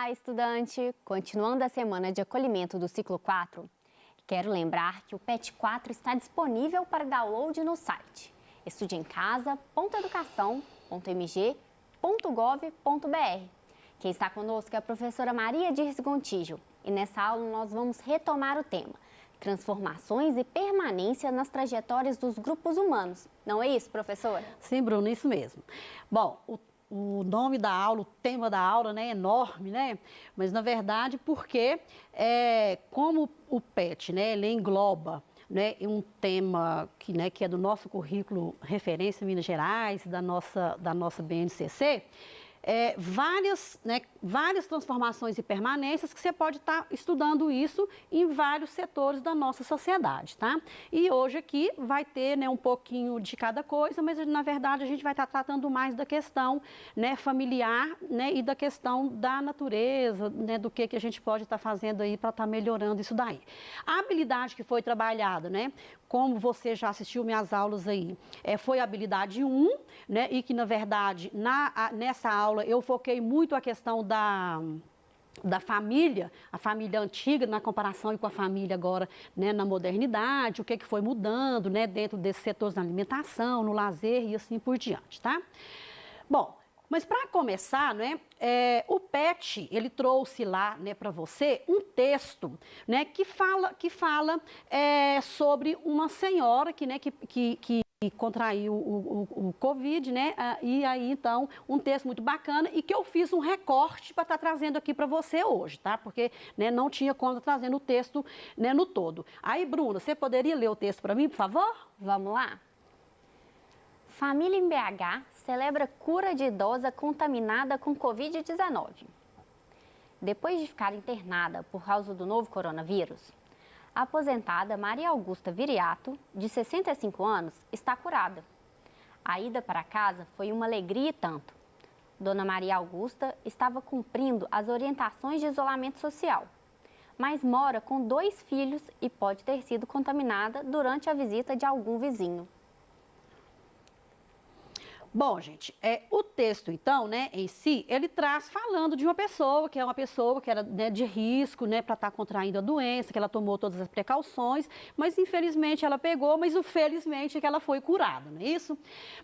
Olá, estudante! Continuando a semana de acolhimento do ciclo 4, quero lembrar que o PET 4 está disponível para download no site estudeemcasa.educação.mg.gov.br. Quem está conosco é a professora Maria Dirce Gontijo e nessa aula nós vamos retomar o tema transformações e permanência nas trajetórias dos grupos humanos. Não é isso, professora? Sim, Bruno, isso mesmo. Bom, o nome da aula, o tema da aula, né, é enorme, né? Mas, na verdade, porque como o PET, né, ele engloba, né, um tema que é do nosso currículo referência Minas Gerais, da nossa BNCC, várias transformações e permanências que você pode estar estudando isso em vários setores da nossa sociedade, tá? E hoje aqui vai ter, né, um pouquinho de cada coisa, mas na verdade a gente vai estar tratando mais da questão, né, familiar, né, e da questão da natureza, né, do que a gente pode estar fazendo aí para estar melhorando isso daí. A habilidade que foi trabalhada, né, como você já assistiu minhas aulas aí, foi a habilidade 1, né, e que na verdade nessa aula eu foquei muito a questão da família, a família antiga na comparação com a família agora, né, na modernidade, o que foi mudando, né, dentro desses setores da alimentação, no lazer e assim por diante, tá? Bom, mas para começar, né, o PET, ele trouxe lá, né, para você um texto, né, que fala sobre uma senhora que contraiu o Covid, né? E aí, então, um texto muito bacana e que eu fiz um recorte para estar trazendo aqui para você hoje, tá? Porque, né, não tinha como trazendo o texto, né, no todo. Aí, Bruna, você poderia ler o texto para mim, por favor? Vamos lá? Família em BH celebra cura de idosa contaminada com Covid-19. Depois de ficar internada por causa do novo coronavírus, a aposentada Maria Augusta Viriato, de 65 anos, está curada. A ida para casa foi uma alegria e tanto. Dona Maria Augusta estava cumprindo as orientações de isolamento social, mas mora com 2 filhos e pode ter sido contaminada durante a visita de algum vizinho. Bom, gente, o texto, então, né, em si, ele traz falando de uma pessoa que era, né, de risco, né, para estar contraindo a doença, que ela tomou todas as precauções, mas infelizmente ela pegou, mas o felizmente é que ela foi curada, não é isso?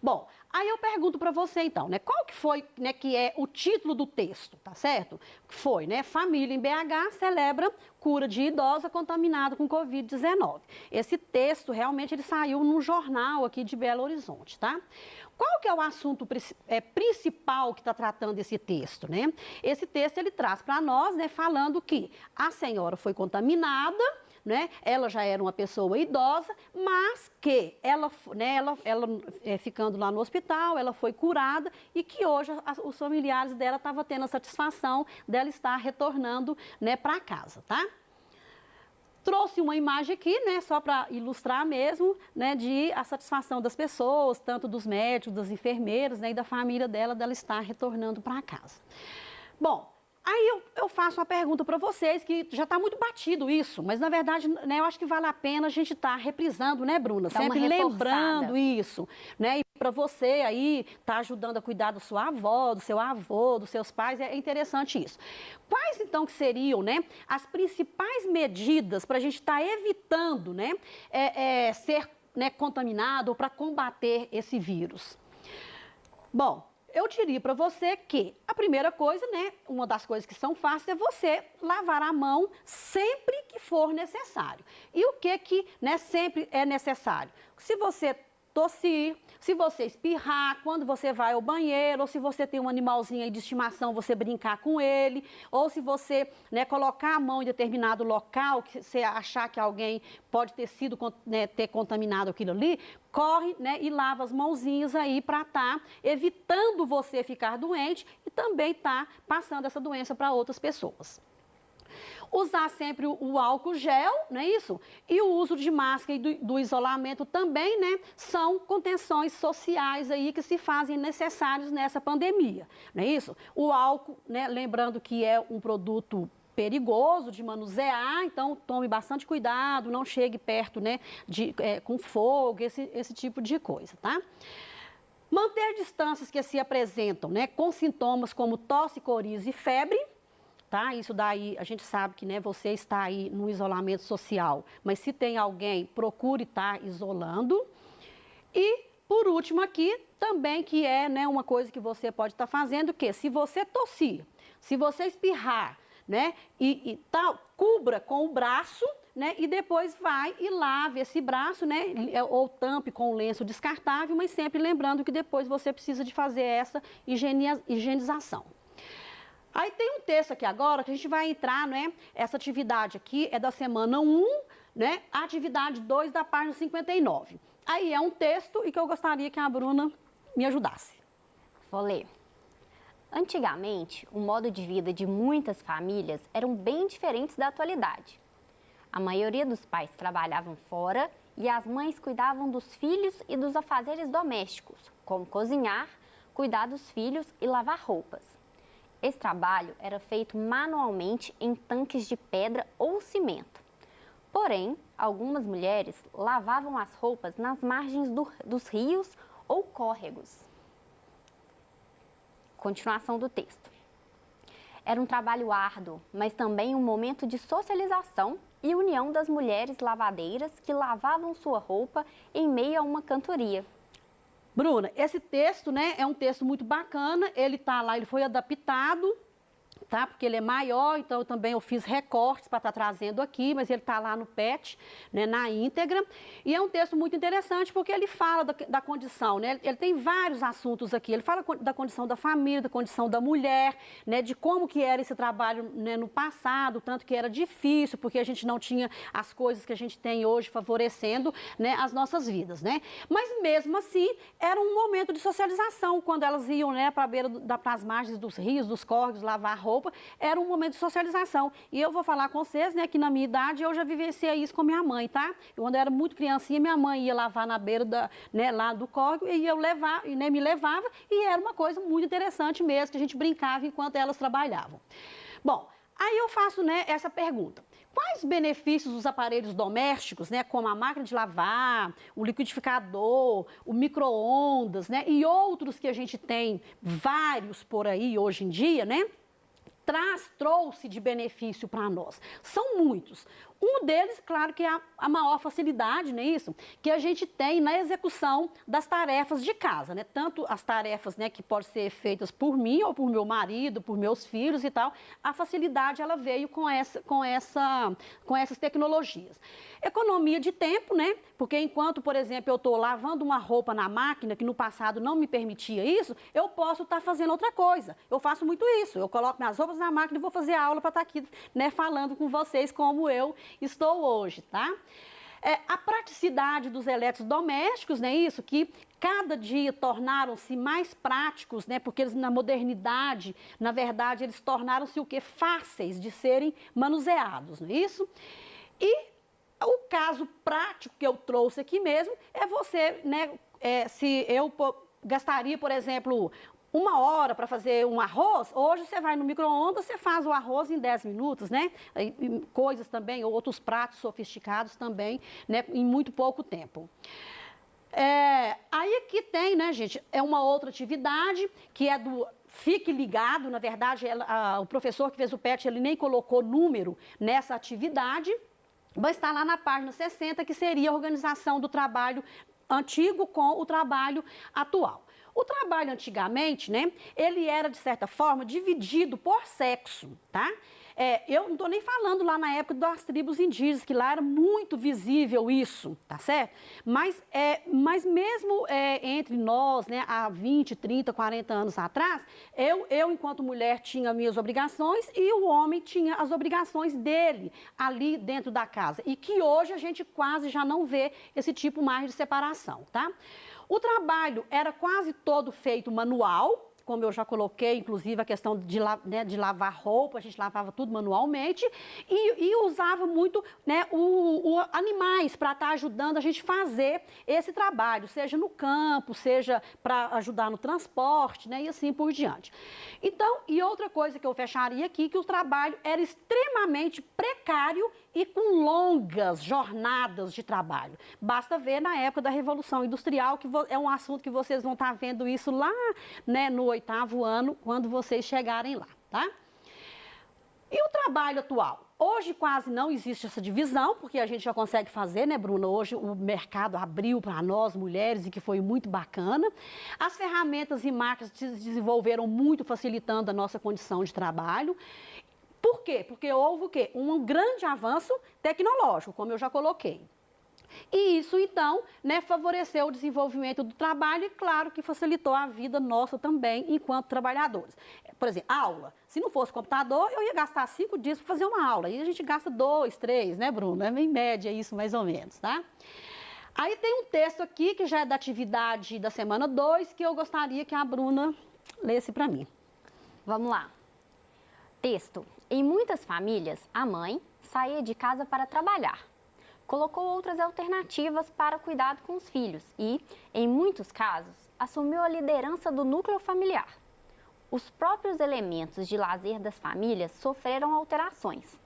Bom, aí eu pergunto para você, então, né, qual que foi, né, que é o título do texto, tá certo? Foi, né, família em BH celebra cura de idosa contaminada com Covid-19. Esse texto, realmente, ele saiu num jornal aqui de Belo Horizonte, tá? Qual que é o assunto principal que está tratando esse texto, né? Esse texto, ele traz para nós, né, falando que a senhora foi contaminada, né? Ela já era uma pessoa idosa, mas que ela ficando lá no hospital, ela foi curada e que hoje os familiares dela estavam tendo a satisfação dela estar retornando, né, para casa, tá? Trouxe uma imagem aqui, né, só para ilustrar mesmo, né, de a satisfação das pessoas, tanto dos médicos, das enfermeiras, né, e da família dela estar retornando para casa. Bom, aí eu faço uma pergunta para vocês, que já está muito batido isso, mas na verdade, né, eu acho que vale a pena a gente estar reprisando, né, Bruna? Sempre lembrando isso, né? E para você aí, tá ajudando a cuidar da sua avó, do seu avô, dos seus pais, é interessante isso. Quais então que seriam, né, as principais medidas para a gente estar evitando, né, ser, né, contaminado ou para combater esse vírus? Bom, eu diria para você que a primeira coisa, né, uma das coisas que são fáceis é você lavar a mão sempre que for necessário. E o que, né, sempre é necessário? Se você tossir, se você espirrar, quando você vai ao banheiro, ou se você tem um animalzinho aí de estimação, você brincar com ele, ou se você, né, colocar a mão em determinado local, que você achar que alguém pode ter sido, né, ter contaminado aquilo ali, corre, né, e lava as mãozinhas aí para estar evitando você ficar doente e também estar passando essa doença para outras pessoas. Usar sempre o álcool gel, não é isso? E o uso de máscara e do isolamento também, né? São contenções sociais aí que se fazem necessários nessa pandemia, não é isso? O álcool, né? Lembrando que é um produto perigoso de manusear, então tome bastante cuidado, não chegue perto, né, com fogo, esse tipo de coisa, tá? Manter distâncias que se apresentam, né, com sintomas como tosse, coriza e febre, tá? Isso daí, a gente sabe que, né, você está aí no isolamento social, mas se tem alguém, procure estar isolando. E, por último aqui, também que é, né, uma coisa que você pode estar fazendo, que se você tossir, se você espirrar, né, e tal, cubra com o braço, né, e depois vai e lave esse braço, né, ou tampe com um lenço descartável, mas sempre lembrando que depois você precisa de fazer essa higienização. Aí tem um texto aqui agora que a gente vai entrar, né, essa atividade aqui é da semana 1, né, a atividade 2 da página 59. Aí é um texto e que eu gostaria que a Bruna me ajudasse. Vou ler. Antigamente, o modo de vida de muitas famílias eram bem diferentes da atualidade. A maioria dos pais trabalhavam fora e as mães cuidavam dos filhos e dos afazeres domésticos, como cozinhar, cuidar dos filhos e lavar roupas. Esse trabalho era feito manualmente em tanques de pedra ou cimento. Porém, algumas mulheres lavavam as roupas nas margens dos rios ou córregos. Continuação do texto. Era um trabalho árduo, mas também um momento de socialização e união das mulheres lavadeiras que lavavam sua roupa em meio a uma cantoria. Bruna, esse texto, né, é um texto muito bacana, ele tá lá, ele foi adaptado, tá? Porque ele é maior, então eu fiz recortes para estar trazendo aqui, mas ele tá lá no PET, né, na íntegra. E é um texto muito interessante porque ele fala da condição, né? Ele tem vários assuntos aqui. Ele fala da condição da família, da condição da mulher, né, de como que era esse trabalho, né, no passado, tanto que era difícil, porque a gente não tinha as coisas que a gente tem hoje favorecendo, né, as nossas vidas, né? Mas mesmo assim, era um momento de socialização, quando elas iam, né, para a beira para as margens dos rios, dos córregos, lavar roupa, era um momento de socialização. E eu vou falar com vocês, né, que na minha idade eu já vivenciei isso com minha mãe, tá? Quando eu era muito criancinha, minha mãe ia lavar na beira né, lá do córrego e eu né, me levava, e era uma coisa muito interessante mesmo, que a gente brincava enquanto elas trabalhavam. Bom, aí eu faço, né, essa pergunta. Quais benefícios os aparelhos domésticos, né, como a máquina de lavar, o liquidificador, o micro-ondas, né, e outros que a gente tem vários por aí hoje em dia, né, trouxe de benefício para nós? São muitos. Um deles, claro, que é a maior facilidade, não é isso? Que a gente tem na execução das tarefas de casa, né? Tanto as tarefas, né, que podem ser feitas por mim ou por meu marido, por meus filhos e tal. A facilidade, ela veio com essas tecnologias. Economia de tempo, né? Porque enquanto, por exemplo, eu estou lavando uma roupa na máquina, que no passado não me permitia isso, eu posso estar fazendo outra coisa. Eu faço muito isso. Eu coloco minhas roupas na máquina e vou fazer a aula para estar aqui, né, falando com vocês como eu estou hoje, tá? A praticidade dos eletrodomésticos, né, isso, que cada dia tornaram-se mais práticos, né, porque eles na modernidade, na verdade, eles tornaram-se o quê? Fáceis de serem manuseados, não é isso? E o caso prático que eu trouxe aqui mesmo é você, né, se eu gastaria, por exemplo, 1 hora para fazer um arroz, hoje você vai no micro-ondas, você faz o arroz em 10 minutos, né? E coisas também, outros pratos sofisticados também, né, em muito pouco tempo. Aí aqui tem, né, gente, é uma outra atividade que é do Fique Ligado. Na verdade, o professor que fez o PET, ele nem colocou número nessa atividade, mas está lá na página 60, que seria a organização do trabalho antigo com o trabalho atual. O trabalho antigamente, né, ele era, de certa forma, dividido por sexo, tá? Eu não estou nem falando lá na época das tribos indígenas, que lá era muito visível isso, tá certo? Mas mesmo entre nós, né, há 20, 30, 40 anos atrás, eu, enquanto mulher, tinha minhas obrigações e o homem tinha as obrigações dele ali dentro da casa. E que hoje a gente quase já não vê esse tipo mais de separação, tá? O trabalho era quase todo feito manual, como eu já coloquei, inclusive a questão de lavar roupa, a gente lavava tudo manualmente e usava muito, né, animais para estar ajudando a gente a fazer esse trabalho, seja no campo, seja para ajudar no transporte, né, e assim por diante. Então, e outra coisa que eu fecharia aqui, que o trabalho era extremamente precário e com longas jornadas de trabalho. Basta ver na época da Revolução Industrial, que é um assunto que vocês vão estar vendo isso lá, né, no 8º ano, quando vocês chegarem lá, tá? E o trabalho atual? Hoje quase não existe essa divisão, porque a gente já consegue fazer, né, Bruna? Hoje o mercado abriu para nós, mulheres, e que foi muito bacana. As ferramentas e marcas se desenvolveram muito, facilitando a nossa condição de trabalho. Por quê? Porque houve o quê? Um grande avanço tecnológico, como eu já coloquei. E isso, então, né, favoreceu o desenvolvimento do trabalho e, claro, que facilitou a vida nossa também, enquanto trabalhadores. Por exemplo, aula. Se não fosse computador, eu ia gastar 5 dias para fazer uma aula. E a gente gasta 2, 3, né, Bruno? É em média isso, mais ou menos, tá? Aí tem um texto aqui, que já é da atividade da semana 2, que eu gostaria que a Bruna lesse para mim. Vamos lá. Texto. Em muitas famílias, a mãe saía de casa para trabalhar. Colocou outras alternativas para cuidado com os filhos e, em muitos casos, assumiu a liderança do núcleo familiar. Os próprios elementos de lazer das famílias sofreram alterações.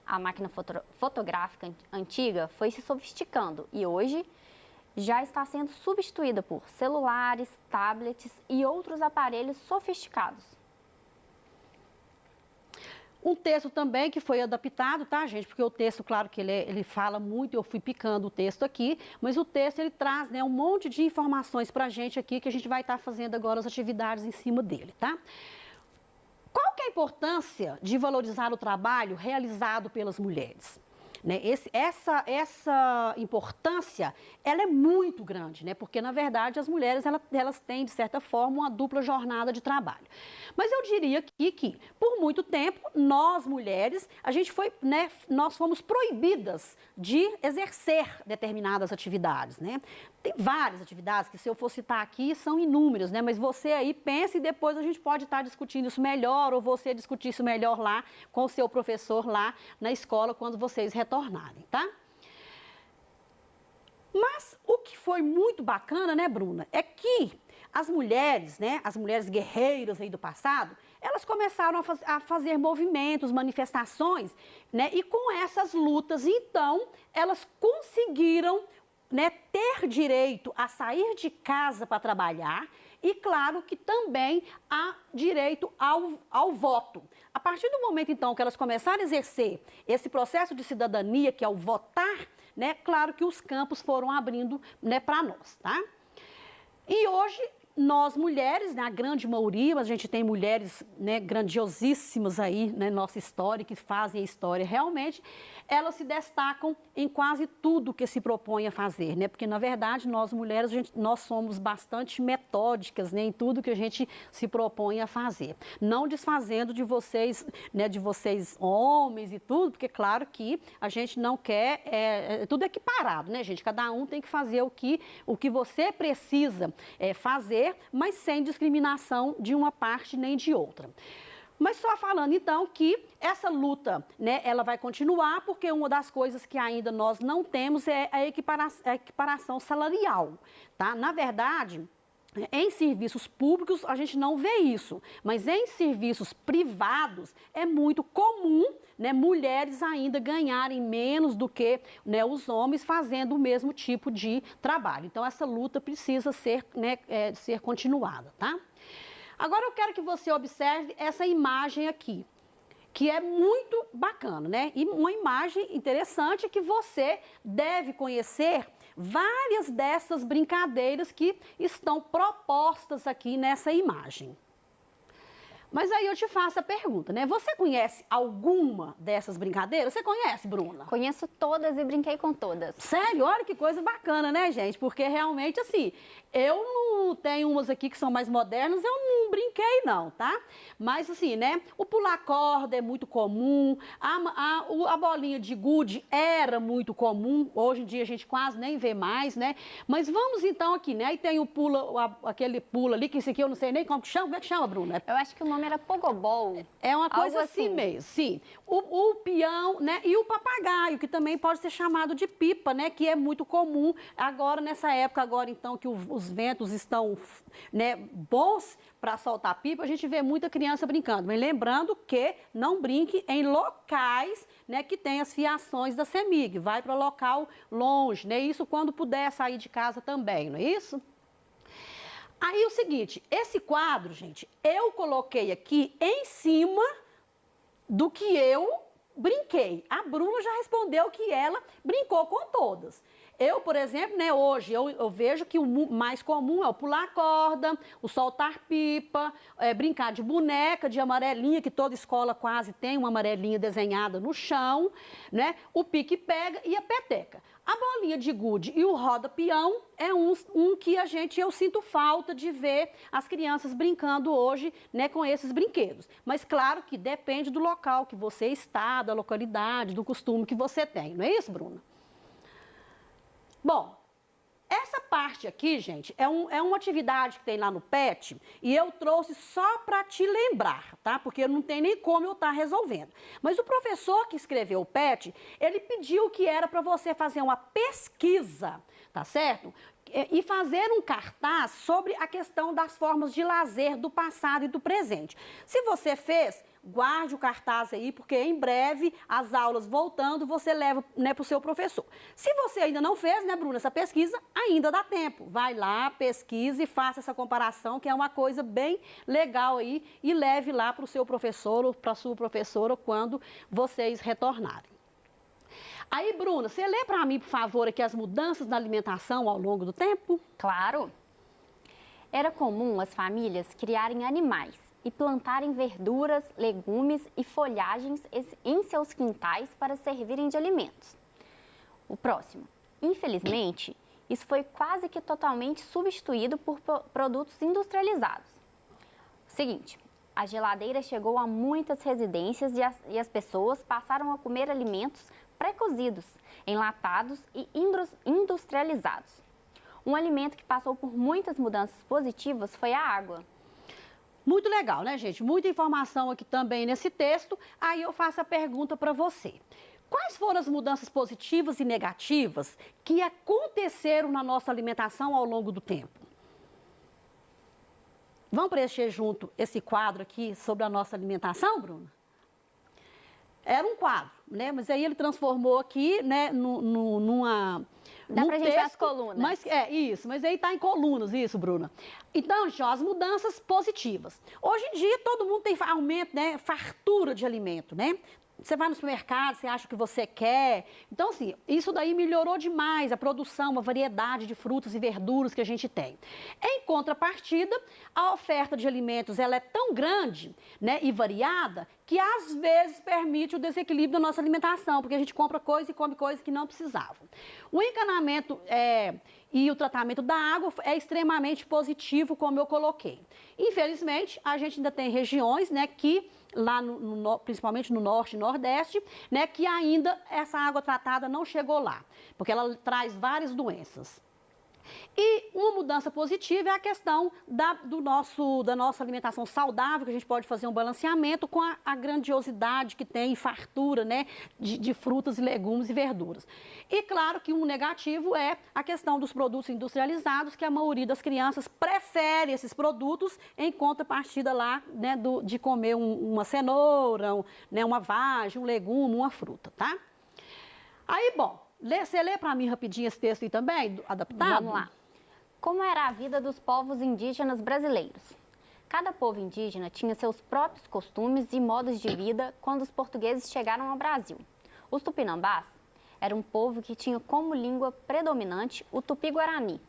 A máquina fotográfica antiga foi se sofisticando e hoje já está sendo substituída por celulares, tablets e outros aparelhos sofisticados. Um texto também que foi adaptado, tá, gente? Porque o texto, claro que ele fala muito, eu fui picando o texto aqui, mas o texto ele traz, né, um monte de informações pra gente aqui que a gente vai estar fazendo agora as atividades em cima dele, tá? Qual que é a importância de valorizar o trabalho realizado pelas mulheres? Né? Essa importância, ela é muito grande, né? Porque, na verdade, as mulheres, elas têm, de certa forma, uma dupla jornada de trabalho. Mas eu diria que por muito tempo, nós, mulheres, nós fomos proibidas de exercer determinadas atividades, né? Tem várias atividades que, se eu for citar aqui, são inúmeras, né? Mas você aí pensa e depois a gente pode estar discutindo isso melhor, ou você discutir isso melhor lá com o seu professor lá na escola, quando vocês retornarem, tá? Mas o que foi muito bacana, né, Bruna, é que as mulheres, né, as mulheres guerreiras aí do passado, elas começaram a fazer movimentos, manifestações, né, e com essas lutas, então, elas conseguiram, né, ter direito a sair de casa para trabalhar e, claro, que também há direito ao voto. A partir do momento, então, que elas começaram a exercer esse processo de cidadania, que é o votar, né, claro que os campos foram abrindo, né, para nós, tá? E hoje, nós mulheres, né, a grande maioria, mas a gente tem mulheres, né, grandiosíssimas aí, né, nossa história, que fazem a história realmente, elas se destacam em quase tudo que se propõe a fazer, né? Porque, na verdade, nós mulheres, nós somos bastante metódicas, né, em tudo que a gente se propõe a fazer. Não desfazendo de vocês, né, de vocês homens e tudo, porque, claro que a gente não quer, tudo equiparado, né, gente? Cada um tem que fazer o que você precisa fazer, mas sem discriminação de uma parte nem de outra. Mas só falando, então, que essa luta, né, ela vai continuar, porque uma das coisas que ainda nós não temos é a equiparação salarial, tá? Na verdade, em serviços públicos a gente não vê isso, mas em serviços privados é muito comum, né, mulheres ainda ganharem menos do que, né, os homens fazendo o mesmo tipo de trabalho. Então, essa luta precisa ser, né, ser continuada, tá? Agora eu quero que você observe essa imagem aqui, que é muito bacana, né? E uma imagem interessante que você deve conhecer várias dessas brincadeiras que estão propostas aqui nessa imagem. Mas aí eu te faço a pergunta, né? Você conhece alguma dessas brincadeiras? Você conhece, Bruna? Conheço todas e brinquei com todas. Sério? Olha que coisa bacana, né, gente? Porque realmente, assim, eu não tenho umas aqui que são mais modernas, eu não brinquei não, tá? Mas assim, né, o pular corda é muito comum, a bolinha de gude era muito comum, hoje em dia a gente quase nem vê mais, né? Mas vamos então aqui, né? Aí tem o aquele pula ali, que esse aqui eu não sei nem como que chama. Como é que chama, Bruna? Eu acho que o nome era pogobol. É uma coisa Algo assim mesmo, sim. O peão, né, e o papagaio, que também pode ser chamado de pipa, né, que é muito comum agora, nessa época agora, então, que os ventos estão, né, bons para soltar pipa, a gente vê muita criança brincando. Mas lembrando que não brinque em locais, né, que tem as fiações da CEMIG. Vai para local longe, né, isso quando puder sair de casa também, não é isso? Aí o seguinte, esse quadro, gente, eu coloquei aqui em cima do que eu brinquei. A Bruna já respondeu que ela brincou com todas. Eu, por exemplo, né, hoje eu vejo que o mais comum é o pular corda, o soltar pipa, brincar de boneca, de amarelinha, que toda escola quase tem uma amarelinha desenhada no chão, né? O pique-pega e a peteca. A bolinha de gude e o roda-peão é um que eu sinto falta de ver as crianças brincando hoje, né, com esses brinquedos. Mas claro que depende do local que você está, da localidade, do costume que você tem. Não é isso, Bruna? Bom, essa parte aqui, gente, é uma atividade que tem lá no PET e eu trouxe só para te lembrar, tá? Porque não tem nem como eu estar resolvendo. Mas o professor que escreveu o PET, ele pediu que era para você fazer uma pesquisa, tá certo? E fazer um cartaz sobre a questão das formas de lazer do passado e do presente. Se você fez, guarde o cartaz aí, porque em breve, as aulas voltando, você leva, né, para o seu professor. Se você ainda não fez, né, Bruna, essa pesquisa, ainda dá tempo. Vai lá, pesquise e faça essa comparação, que é uma coisa bem legal aí, e leve lá para o seu professor ou para a sua professora quando vocês retornarem. Aí, Bruna, você lê para mim, por favor, aqui as mudanças na alimentação ao longo do tempo? Claro! Era comum as famílias criarem animais e plantarem verduras, legumes e folhagens em seus quintais para servirem de alimentos. O próximo. Infelizmente, isso foi quase que totalmente substituído por produtos industrializados. O seguinte, a geladeira chegou a muitas residências e as pessoas passaram a comer alimentos pré-cozidos, enlatados e industrializados. Um alimento que passou por muitas mudanças positivas foi a água. Muito legal, né, gente? Muita informação aqui também nesse texto. Aí eu faço a pergunta para você. Quais foram as mudanças positivas e negativas que aconteceram na nossa alimentação ao longo do tempo? Vamos preencher junto esse quadro aqui sobre a nossa alimentação, Bruna? Era um quadro, né? Mas aí ele transformou aqui, né, numa... Dá pra gente ver as colunas. Mas, mas aí tá em colunas, isso, Bruna. Então, gente, ó, as mudanças positivas. Hoje em dia, todo mundo tem aumento, né, fartura de alimento, né? Você vai no supermercado, você acha o que você quer. Então, assim, isso daí melhorou demais a produção, a variedade de frutas e verduras que a gente tem. Em contrapartida, a oferta de alimentos ela é tão grande, né, e variada que às vezes permite o desequilíbrio da nossa alimentação, porque a gente compra coisa e come coisa que não precisava. O encanamento e o tratamento da água é extremamente positivo, como eu coloquei. Infelizmente, a gente ainda tem regiões, né, que lá principalmente no norte e nordeste, né, que ainda essa água tratada não chegou lá, porque ela traz várias doenças. E uma mudança positiva é a questão da nossa alimentação saudável, que a gente pode fazer um balanceamento com a grandiosidade que tem, fartura, né, de frutas e legumes e verduras. E claro que um negativo é a questão dos produtos industrializados, que a maioria das crianças prefere esses produtos em contrapartida lá, né, de comer uma cenoura, né, uma vagem, um legume, uma fruta, tá? Aí, bom, você lê para mim rapidinho esse texto aí também, adaptado? Vamos lá. Como era a vida dos povos indígenas brasileiros? Cada povo indígena tinha seus próprios costumes e modos de vida quando os portugueses chegaram ao Brasil. Os tupinambás eram um povo que tinha como língua predominante o tupi-guarani.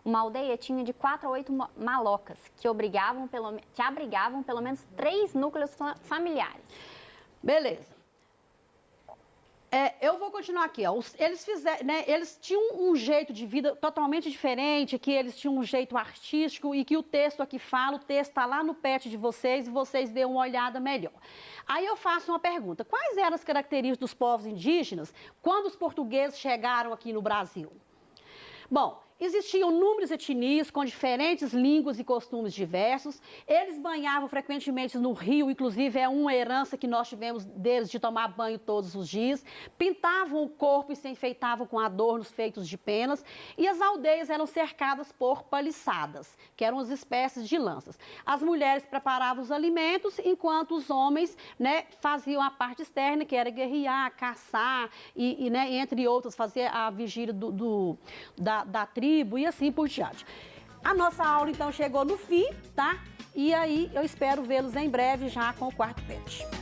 Uma aldeia tinha de 4 a 8 malocas, que abrigavam pelo menos 3 núcleos familiares. Beleza. Eu vou continuar aqui, ó. Eles tinham um jeito de vida totalmente diferente, que eles tinham um jeito artístico e que o texto aqui fala, o texto está lá no PET de vocês e vocês dêem uma olhada melhor. Aí eu faço uma pergunta: quais eram as características dos povos indígenas quando os portugueses chegaram aqui no Brasil? Bom, existiam inúmeras etnias com diferentes línguas e costumes diversos. Eles banhavam frequentemente no rio, inclusive é uma herança que nós tivemos deles de tomar banho todos os dias. Pintavam o corpo e se enfeitavam com adornos feitos de penas. E as aldeias eram cercadas por paliçadas, que eram as espécies de lanças. As mulheres preparavam os alimentos, enquanto os homens, né, faziam a parte externa, que era guerrear, caçar né, entre outros, fazer a vigília da tribo e assim por diante. A nossa aula, então, chegou no fim, tá? E aí, eu espero vê-los em breve já com o quarto PET.